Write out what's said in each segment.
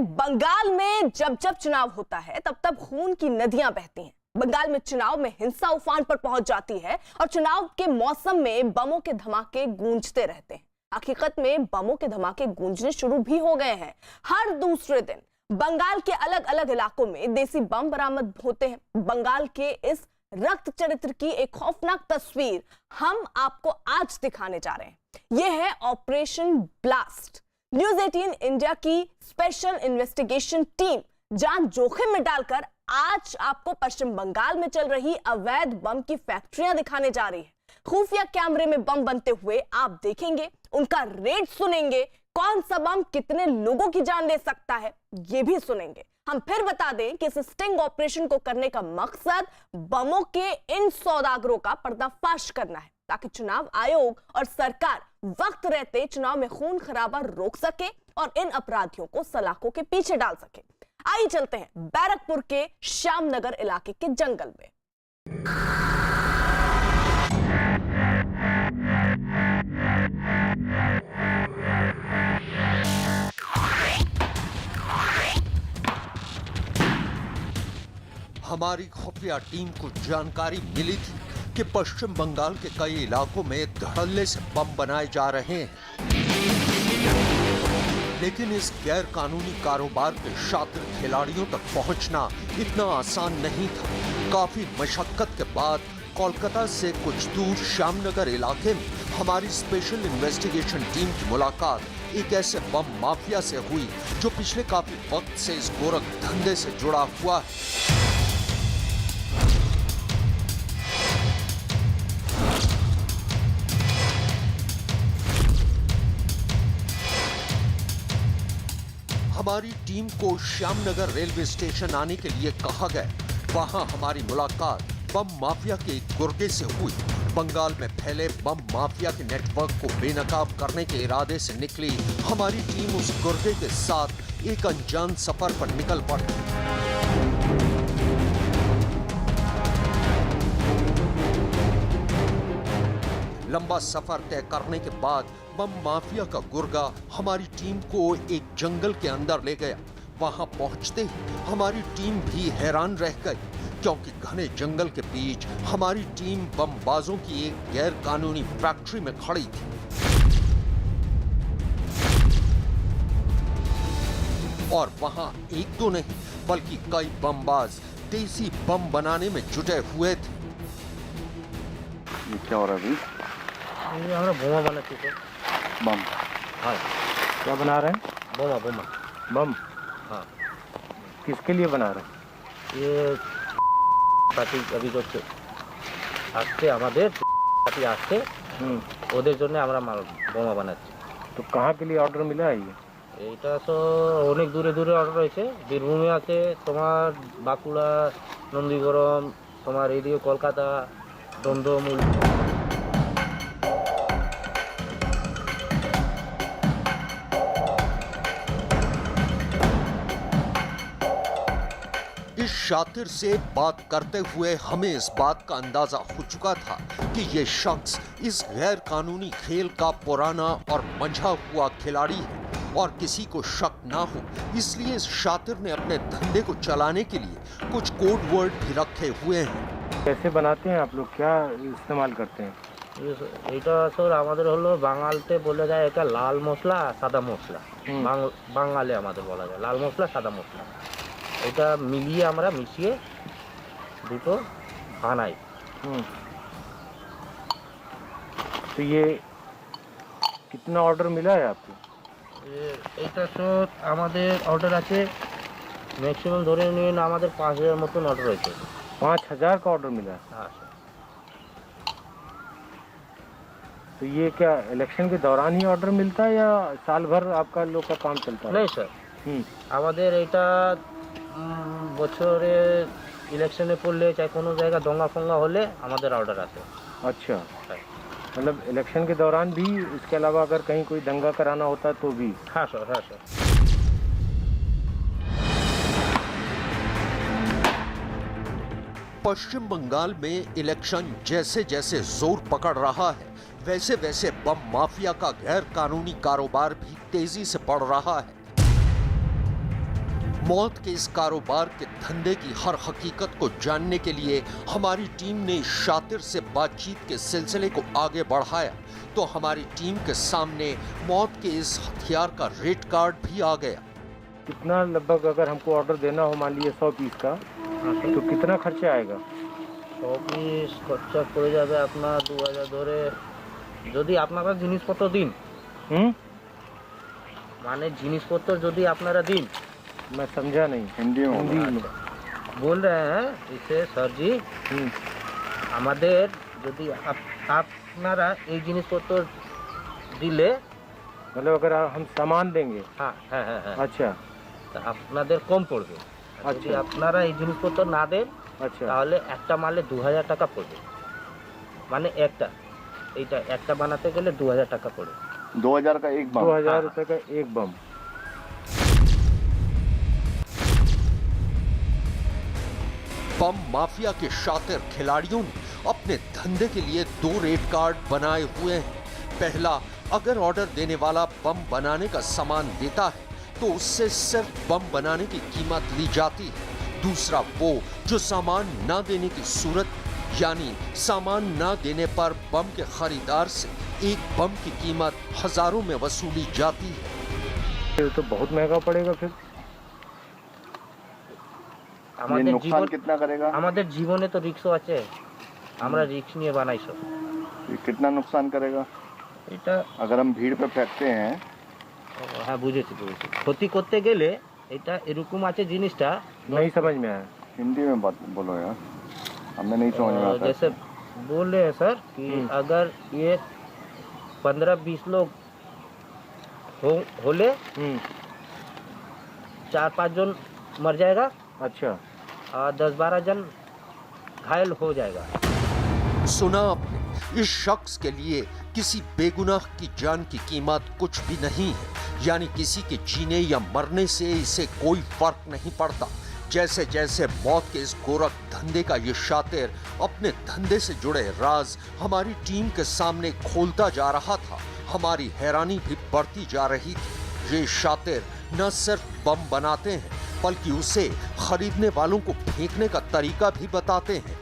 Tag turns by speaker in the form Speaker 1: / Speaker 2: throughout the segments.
Speaker 1: बंगाल में जब जब चुनाव होता है तब तब खून की नदियां बहती हैं। बंगाल में चुनाव में हिंसा उफान पर पहुंच जाती है और चुनाव के मौसम में बमों के धमाके गूंजते रहते हैं। हकीकत में बमों के धमाके गूंजने शुरू भी हो गए हैं। हर दूसरे दिन बंगाल के अलग अलग इलाकों में देसी बम बरामद होते हैं। बंगाल के इस रक्त चरित्र की एक खौफनाक तस्वीर हम आपको आज दिखाने जा रहे हैं। यह है ऑपरेशन ब्लास्ट। न्यूज 18 इंडिया की स्पेशल इन्वेस्टिगेशन टीम जान जोखिम में डालकर आज आपको पश्चिम बंगाल में चल रही अवैध बम की फैक्ट्रियां दिखाने जा रही है। खुफिया कैमरे में बम बनते हुए आप देखेंगे, उनका रेट सुनेंगे, कौन सा बम कितने लोगों की जान ले सकता है ये भी सुनेंगे। हम फिर बता दें कि इस स्टिंग ऑपरेशन को करने का मकसद बमों के इन सौदागरों का पर्दाफाश करना है, ताकि चुनाव आयोग और सरकार वक्त रहते चुनाव में खून खराबा रोक सके और इन अपराधियों को सलाखों के पीछे डाल सके। आइए चलते हैं बैरकपुर के श्यामनगर इलाके के जंगल में।
Speaker 2: हमारी खुफिया टीम को जानकारी मिली थी कि पश्चिम बंगाल के कई इलाकों में धड़ल्ले से बम बनाए जा रहे हैं, लेकिन इस गैर कानूनी कारोबार के शातिर खिलाड़ियों तक पहुंचना इतना आसान नहीं था। काफी मशक्कत के बाद कोलकाता से कुछ दूर श्यामनगर इलाके में हमारी स्पेशल इन्वेस्टिगेशन टीम की मुलाकात एक ऐसे बम माफिया से हुई जो पिछले काफी वक्त से इस गोरख धंधे से जुड़ा हुआ है। हमारी टीम को श्यामनगर रेलवे स्टेशन आने के लिए कहा गया। वहां हमारी मुलाकात बम माफिया के एक गुर्गे से हुई। बंगाल में फैले बम माफिया के नेटवर्क को बेनकाब करने के इरादे से निकली हमारी टीम उस गुर्गे के साथ एक अनजान सफर पर निकल पड़ी। लंबा सफर तय करने के बाद बम माफिया का गुर्गा हमारी टीम को एक जंगल के अंदर ले गया। वहां पहुंचते ही हमारी टीम भी हैरान रह गई, क्योंकि घने जंगल के बीच हमारी टीम बमबाजों की एक गैर कानूनी फैक्ट्री में खड़ी थी। और वहां एक दो नहीं बल्कि कई बमबाज देसी बम बनाने में जुटे हुए थे।
Speaker 3: ये क्या हो रहा है अभी?
Speaker 4: ये हमारा बोमा बनाते थे।
Speaker 3: बम?
Speaker 4: हाँ।
Speaker 3: क्या बना रहे हैं?
Speaker 4: बोमा बोमा
Speaker 3: बम?
Speaker 4: हाँ।
Speaker 3: किसके लिए बना रहे हैं?
Speaker 4: ये পার্টি अभी जो আসছে আমাদের পার্টি আসছে ওদের জন্য আমরা মাল বোমা বানাচ্ছি।
Speaker 3: तो कहाँ के लिए ऑर्डर मिला है ये?
Speaker 4: এইটা তো অনেক দূরে দূরে অর্ডার হয়েছে। বীরভূমে আছে, তোমার বাঁকুড়া, নন্দীগ্রাম, তোমার এদিকে কলকাতা, দমদম।
Speaker 2: इस शातिर से बात करते हुए हमें इस बात का अंदाजा हो चुका था कि ये शख्स इस गैर कानूनी खेल का पुराना और मंझा हुआ खिलाड़ी है, और किसी को शक ना हो इसलिए इस शातिर ने अपने धंधे को चलाने के लिए कुछ कोड वर्ड भी रखे हुए हैं।
Speaker 3: कैसे बनाते हैं आप लोग? क्या इस्तेमाल करते हैं?
Speaker 4: এটা স্যার আমাদের হলো বাঙালতে বলা যায় এটা লাল মশলা আর সাদা মশলা। বাঙালি আমাদের বলা যায় লাল মশলা সাদা মশলা। এটা মিলিয়ে আমরা মিশিয়ে দুটো বানাই।
Speaker 3: तो ये कितना ऑर्डर मिला है आपको?
Speaker 4: এটা স্যার আমাদের অর্ডার আছে ম্যাক্সিমাম ধরে নিন আমাদের 5000 মতন অর্ডার হয়েছে।
Speaker 3: 5000 का ऑर्डर मिला है?
Speaker 4: हाँ सर।
Speaker 3: तो ये क्या इलेक्शन के दौरान ही ऑर्डर मिलता है या साल भर आपका लोग का काम चलता है?
Speaker 4: नहीं सर, আমাদের এটা বছরে ইলেকশনে পড়লে চাই কোনো জায়গা দঙ্গা ফঙ্গা হলে আমাদের অর্ডার আসে।
Speaker 3: अच्छा, मतलब इलेक्शन के दौरान भी, इसके अलावा अगर कहीं कोई दंगा कराना होता तो भी?
Speaker 4: हाँ सर, हाँ सर।
Speaker 2: पश्चिम बंगाल में इलेक्शन जैसे जैसे जोर पकड़ रहा है वैसे वैसे बम माफिया का गैर कानूनी कारोबार भी तेजी से बढ़ रहा है। मौत के इस कारोबार के धंधे की हर हकीकत को जानने के लिए हमारी टीम ने इस शातिर से बातचीत के सिलसिले को आगे बढ़ाया तो हमारी टीम के सामने मौत के इस हथियार का रेट कार्ड भी आ गया।
Speaker 3: कितना लगभग अगर हमको ऑर्डर देना हो मान लीजिए 100 पीस का तो कितना खर्चा आएगा?
Speaker 4: 100 পিস খরচা পড়ে যাবে আপনার 2000 ধরে, যদি আপনারা জিনিসপত্র দিন, মানে জিনিসপত্র যদি আপনারা দিন।
Speaker 3: मैं समझा नहीं, हिंदी में
Speaker 4: बोल रहे हैं इसे सर जी, আমাদের যদি আপনারা এই জিনিসপত্র দিলে,
Speaker 3: मतलब अगर हम सामान देंगे।
Speaker 4: হ্যাঁ হ্যাঁ হ্যাঁ,
Speaker 3: अच्छा,
Speaker 4: তা আপনাদের কম পড়বে। যদি আপনারা এই জিনিসপত্র না দেন
Speaker 3: अच्छा,
Speaker 4: তাহলে একটা মালে 2000 টাকা পড়বে, মানে এইটা একটা বানাতে গেলে 2000 টাকা পড়ে।
Speaker 5: 2000 का एक बम।
Speaker 3: 2000 रुपए का एक बम।
Speaker 2: बम माफिया के शातिर खिलाड़ियों ने अपने धंधे के लिए 2 रेट कार्ड बनाए हुए हैं। पहला, अगर ऑर्डर देने वाला बम बनाने का सामान देता है तो उससे सिर्फ बम बनाने की कीमत ली जाती है। दूसरा, वो जो सामान ना देने की सूरत यानी सामान ना देने पर बम के खरीदार से एक बम की कीमत हजारों में वसूली जाती है।
Speaker 3: ये तो बहुत महंगा पड़ेगा फिर।
Speaker 5: ये
Speaker 4: আমাদের
Speaker 5: नुकसान
Speaker 4: জীবন,
Speaker 5: कितना करेगा?
Speaker 4: আমাদের জীবনে তো রিস্কও আছে, আমরা রিস্ক নিয়ে বানাই সব।
Speaker 5: ये कितना नुकसान करेगा?
Speaker 4: এটা
Speaker 5: अगर हम भीड़ पे फेंकते हैं
Speaker 4: হ্যাঁ বুঝেছি, ক্ষতি করতে গেলে এটা এরকম আছে জিনিসটা।
Speaker 3: नहीं समझ में आया।
Speaker 5: हिंदी में बात बोलो यार, हमें नहीं समझ में आता।
Speaker 4: जैसे बोल रहे हैं सर कि अगर ये 15-20 लोग होले 4-5 जन मर जाएगा
Speaker 3: अच्छा,
Speaker 4: और 10-12 जन घायल हो जाएगा।
Speaker 2: सुना आपने, इस शख्स के लिए किसी बेगुनाह की जान की कीमत कुछ भी नहीं है, यानी किसी के जीने या मरने से इसे कोई फर्क नहीं पड़ता। जैसे जैसे मौत के इस गोरख धंधे का ये शातिर अपने धंधे से जुड़े राज हमारी टीम के सामने खोलता जा रहा था, हमारी हैरानी भी बढ़ती जा रही थी। ये शातिर न सिर्फ बम बनाते हैं बल्कि उसे खरीदने वालों को फेंकने का तरीका भी बताते हैं।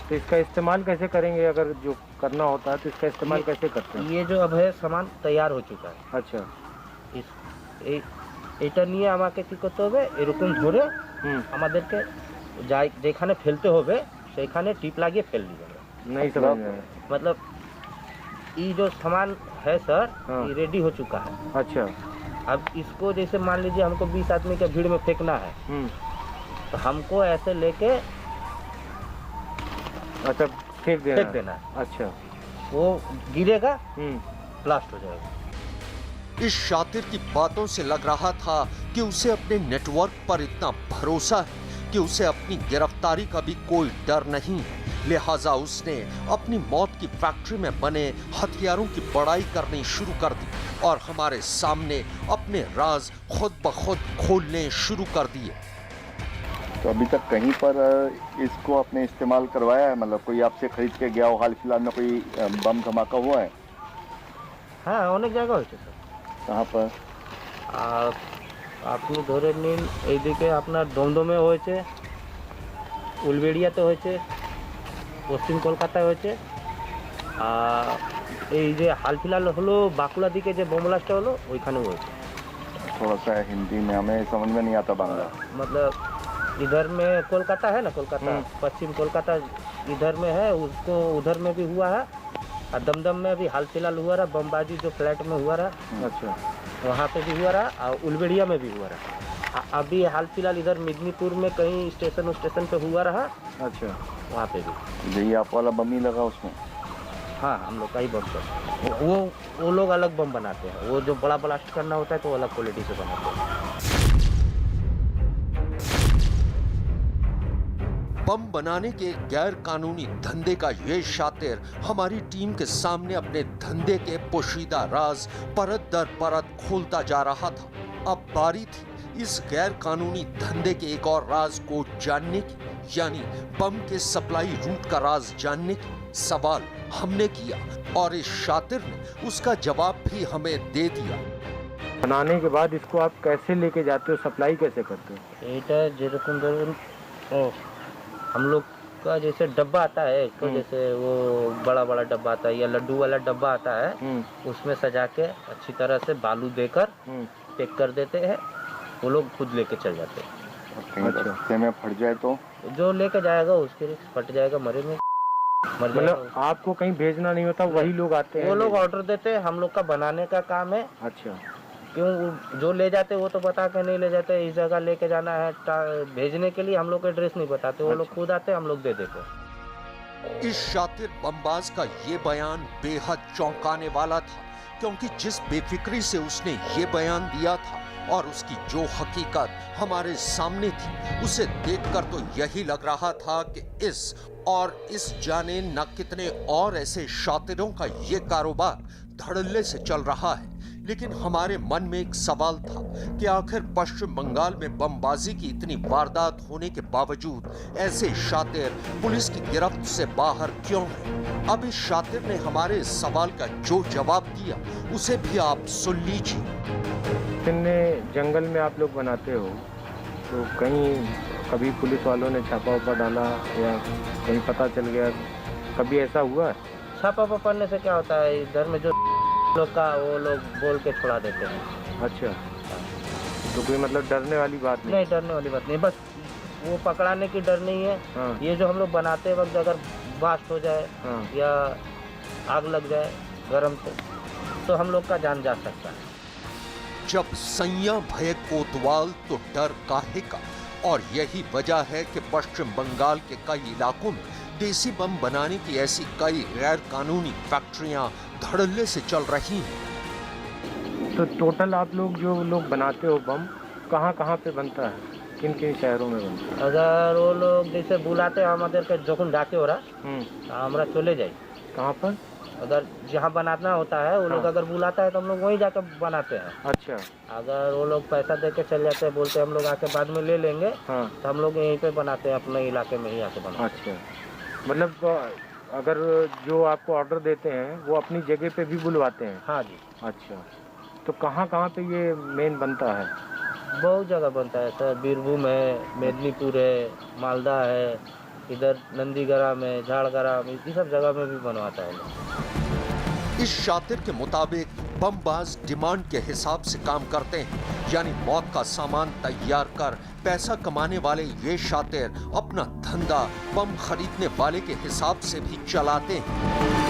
Speaker 3: तो इसका इस्तेमाल कैसे करेंगे? अगर जो करना होता है तो इसका इस्तेमाल कैसे करते हैं?
Speaker 4: ये जो अब है सामान तैयार हो चुका है,
Speaker 3: अच्छा,
Speaker 4: এটা নিয়ে আমাকে কি করতে হবে, এরকম ধরে আমাদেরকে যেখানে ফেলতে হবে সেখানে টিপ লাগিয়ে ফেল দিতে হবে।
Speaker 3: नहीं समझ में आया।
Speaker 4: मतलब ये जो सामान है सर,
Speaker 3: हाँ।
Speaker 4: ये रेडी हो चुका है।
Speaker 3: अच्छा,
Speaker 4: अब इसको जैसे मान लीजिए हमको 20 आदमी के भीड़ में फेंकना है, तो हमको ऐसे लेके
Speaker 3: अच्छा फेंक
Speaker 4: देना है।
Speaker 3: अच्छा,
Speaker 4: वो गिरेगा, ब्लास्ट हो जाएगा।
Speaker 2: इस शातिर की बातों से लग रहा था कि उसे अपने नेटवर्क पर इतना भरोसा है कि उसे अपनी गिरफ्तारी का भी कोई डर नहीं है, लिहाजा उसने अपनी मौत की फैक्ट्री में बने हथियारों की बड़ाई करनी शुरू कर दी और हमारे सामने अपने राज खुद ब खुद खोलने शुरू कर दिए।
Speaker 5: तो अभी तक कहीं पर इसको आपने इस्तेमाल करवाया है? मतलब कोई आपसे खरीद के गया हो, हाल फिलहाल में कोई बम धमाका हुआ है?
Speaker 4: হ্যাঁ অনেক জায়গা হয়েছে স্যার।
Speaker 5: कहाँ पर?
Speaker 4: আর আপনি ধরে নিন এইদিকে আপনার দমদমে হয়েছে, উলবেড়িয়াতে হয়েছে, পশ্চিম কলকাতায় হয়েছে, আর এই যে হালফিলাল হলো বাঁকুড়া দিকে যে বোম ব্লাস্টটা হলো ওইখানেও হয়েছে।
Speaker 5: थोड़ा सा हिंदी में, हमें समझ में नहीं आता बांग्ला।
Speaker 4: मतलब इधर में कोलकाता है ना, कोलकाता पश्चिम कोलकाता इधर में है, उसको उधर में भी हुआ है, और दमदम में भी हाल फिलहाल हुआ रहा बमबाजी जो फ्लैट में हुआ रहा,
Speaker 3: अच्छा,
Speaker 4: वहाँ पे भी हुआ रहा, और उलबेड़िया में भी हुआ रहा। अभी हाल फिलहाल इधर मिदनीपुर में कहीं स्टेशन पे हुआ रहा,
Speaker 3: अच्छा,
Speaker 4: वहाँ पे भी।
Speaker 5: यही आप वाला बम ही लगा उसमें?
Speaker 4: हाँ, हम लोग का ही बम कर, वो लोग अलग बम बनाते हैं, वो जो बड़ा ब्लास्ट करना होता है तो अलग क्वालिटी से बनाते हैं।
Speaker 2: बम बनाने के गैर कानूनी धंधे का ये शातिर हमारी टीम के सामने अपने धंधे के पोशीदा राज परत दर परत खोलता जा रहा था। अब बारी थी इस गैर कानूनी धंधे के एक और राज को जानने की, यानी बम के सप्लाई रूट का राज जानने की। सवाल हमने किया और इस शातिर ने उसका जवाब भी हमें दे दिया।
Speaker 3: बनाने के बाद इसको आप कैसे लेके जाते हो, सप्लाई कैसे करते हो?
Speaker 4: এটা যেরকম ধরুন हम लोग का जैसे डब्बा आता है तो जैसे वो बड़ा बड़ा डब्बा आता है या लड्डू वाला डब्बा आता है, उसमें सजा के अच्छी तरह से बालू देकर पैक कर देते हैं। वो लोग खुद लेके चल जाते हैं।
Speaker 5: और कहीं रास्ते में फट जाए तो
Speaker 4: जो लेके जाएगा उसके लिए फट जाएगा, मर जाएगा।
Speaker 3: मतलब आपको कहीं भेजना नहीं होता, वही लोग आते हैं?
Speaker 4: वो लोग ऑर्डर देते हैं, हम लोग का बनाने का काम है।
Speaker 3: अच्छा।
Speaker 4: क्यों जो ले जाते वो तो बता के नहीं ले जाते, इस जगह लेके जाना है, भेजने के लिए हम लोग एड्रेस नहीं बताते, वो लोग खुद आते, हम लोग दे देते।
Speaker 2: इस शातिर बमबाज का ये बयान बेहद चौंकाने वाला था, क्योंकि जिस बेफिक्री से उसने ये बयान दिया था और उसकी जो हकीकत हमारे सामने थी, उसे देखकर तो यही लग रहा था कि इस जाने न कितने और ऐसे शातिरों का ये कारोबार धड़ल्ले से चल रहा है। लेकिन हमारे मन में एक सवाल था कि आखिर पश्चिम बंगाल में बमबाजी की इतनी वारदात होने के बावजूद ऐसे शातिर पुलिस की गिरफ्त से बाहर क्यों हैं? अब इस शातिर ने हमारे इस सवाल का जो जवाब दिया उसे भी आप सुन लीजिए।
Speaker 3: इतने जंगल में आप लोग बनाते हो, तो कहीं कभी पुलिस वालों ने छापा उपा डाला या कहीं पता चल गया, कभी ऐसा हुआ है?
Speaker 4: छापा पड़ने से क्या होता है, इधर में जो लोग का वो लोग बोल के छुड़ा देते हैं।
Speaker 3: अच्छा, तो कोई मतलब डरने वाली बात नहीं?
Speaker 4: नहीं, डरने वाली बात नहीं, बस वो पकड़ाने की डर नहीं है।
Speaker 3: हाँ।
Speaker 4: ये जो हम लोग बनाते वक्त अगर ब्लास्ट हो जाए या आग लग जाए गरम से, तो हम लोग का जान जा सकता है।
Speaker 2: जब सैया भय कोतवाल तो डर काहे का, और यही वजह है कि पश्चिम बंगाल के कई इलाकों में देसी बम बनाने की ऐसी कई गैर कानूनी फैक्ट्रियां धड़ल्ले से चल रही हैं।
Speaker 3: तो टोटल आप लोग जो लोग बनाते हो बम, कहाँ कहाँ पे बनता है, किन किन शहरों में बनता है?
Speaker 4: अगर वो लोग जैसे बुलाते हैं हमारे के যখন डाके हो रहा हमरा चले जाए।
Speaker 3: कहाँ पर?
Speaker 4: अगर जहाँ बनाना होता है वो लोग अगर बुलाता है तो हम लोग वहीं जाकर बनाते हैं।
Speaker 3: अच्छा।
Speaker 4: अगर वो लोग पैसा दे के चल जाते हैं, बोलते हैं हम लोग आके बाद में ले लेंगे,
Speaker 3: हाँ।
Speaker 4: तो हम लोग यहीं पे बनाते हैं, अपने इलाके में ही आके बनाते हैं।
Speaker 3: अच्छा, मतलब अगर जो आपको ऑर्डर देते हैं वो अपनी जगह पे भी बुलवाते हैं?
Speaker 4: हाँ जी।
Speaker 3: अच्छा, तो कहाँ कहाँ पे ये मेन बनता है?
Speaker 4: बहुत जगह बनता है सर, बीरभूम है, मेदिनीपुर है, मालदा है, इधर नंदीग्राम है, झाड़ग्राम, इसी सब जगह में भी बनवाता है।
Speaker 2: इस शातिर के मुताबिक बमबाज डिमांड के हिसाब से काम करते हैं, यानी मौत का सामान तैयार कर पैसा कमाने वाले ये शातिर अपना धंधा बम खरीदने वाले के हिसाब से भी चलाते हैं।